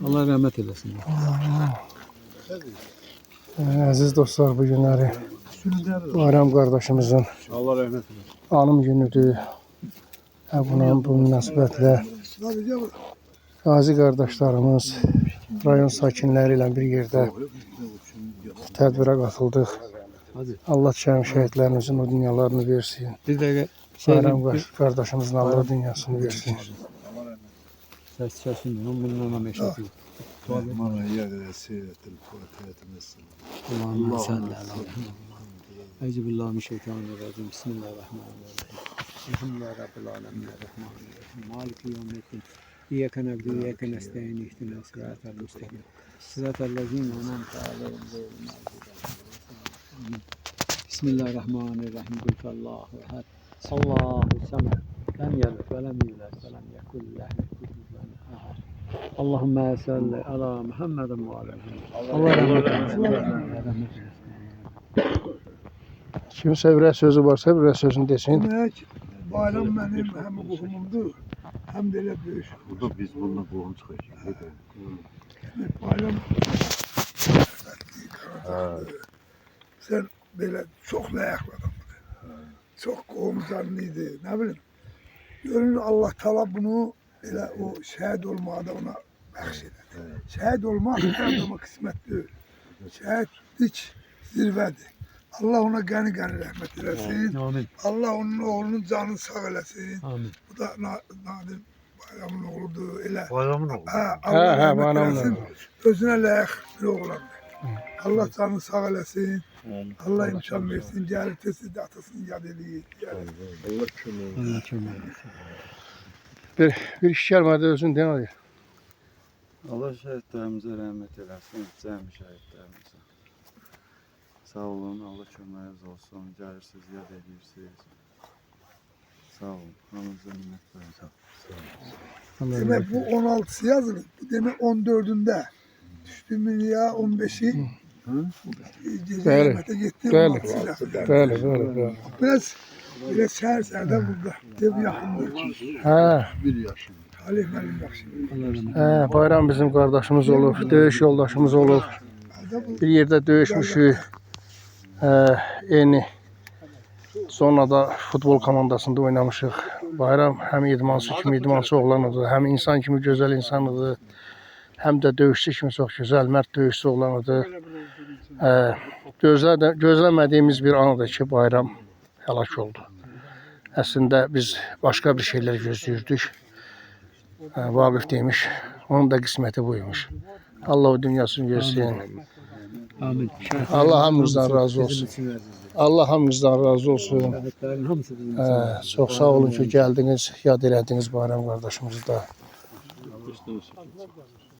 Allah rəhmət eləsin. Əziz dostlar, bu günləri Bayram qardaşımızın Allah rəhmət eləsin. anım günüdür. Bunun bu münasibətlə qazi qardaşlarımız, rayon sakinləri ilə bir yerdə tədbirə qatıldıq. Allah şəhid şəhidlərimizin o dünyalarını versin. Bir dəqiqə Bayram qardaşımızın Allah dünyasını versin. Səs çəsin, bununla meşədir. Bana yerde seyrettim, kuvvetletmesin. Allahümme salli ala Muhammed. Euzubillahimineşşeytanirracim. Bismillahirrahmanirrahim. Elhamdülillahi Rabbil alemin. Rahmanirrahim. Maliki yevmiddin. İyyake na'budu ve iyyake nestaîn. İhdinas sıratal müstakîm. Sıratal lezîne en'amte aleyhim gayril mağdûbi aleyhim. Bismillahirrahmanirrahim. Kul Allahu ehad. Allahu samed. Lem yelid ve lem yulad ve lem yekun lehu kufuven ahad. Allahümme salli ala Muhammedin ve ala Allah rahmet eylesin. Kimsə bir sözü varsa bir sözünü desin. Demek bayram benim hem hukumumdu hem de öyle büyük. Burada biz bununla boğum çıkacağız. Bayram sen böyle çok layıklı adamdı. Çok kovumcanlıydı. Ne bileyim. Görünür Allah Teala bunu böyle o şehit olmaya da ona bahşeder. Şehit olmak her zaman kısmetli. Şehitlik zirvedir. Allah ona gani rahmet eylesin. Amin. Allah onun oğlunun canını sağ eylesin. Amin. Bu da Nadir Bayram'ın oğludur. Bayramın oğlu. Allah rahmet Bayramın eylesin. Özüne layık bir oğlandır. Allah canını sağ eylesin. Allah imkan versin. Gelirtesi de atasını yad edeyim. Allah kömür. Allah kömür. Bir iş gəlmədi özün demədi. Allah şəhidlərimizə rəhmət eləsin, cəmi şəhidlərimizə. Sağ olun, Allah köməyiniz olsun, gəlirsiniz, yad edirsiniz. Sağ olun, hamınıza minnətdarım. Demek bu 16'sı yazılı. Bu demek 14'ünde. Düştü mü ya 15'i. Gece Bəli, rahmete gitti. bəli. 16'sıyla. Bəli. Biraz şehir burada. Dev yakındır. Bir yaşında. Halih Məlim Yaxşı. Bayram bizim qardaşımız olub, döyüş yoldaşımız olub. Bir yerdə döyüşmüşük. Eyni zonada futbol komandasında oynamışıq. Bayram həm idmançı kimi idmançı oğlan idi, həm insan kimi gözəl insan idi. Həm də döyüşçü kimi çox gözəl, mərd döyüşçü oğlan idi. Gözləmədiyimiz bir anıdır ki, Bayram həlak oldu. Əslində biz başqa bir şeylər gözləyirdik. Vaqif demiş, onun da qisməti buymuş. Allah o dünyasını versin. Amin. Allah hamımızdan razı olsun. Allah hamımızdan razı olsun. Şəhidlərin hamısı bizim üçün. Çox sağ olun ki, gəldiniz, yad elədiniz Bayram qardaşımızı da.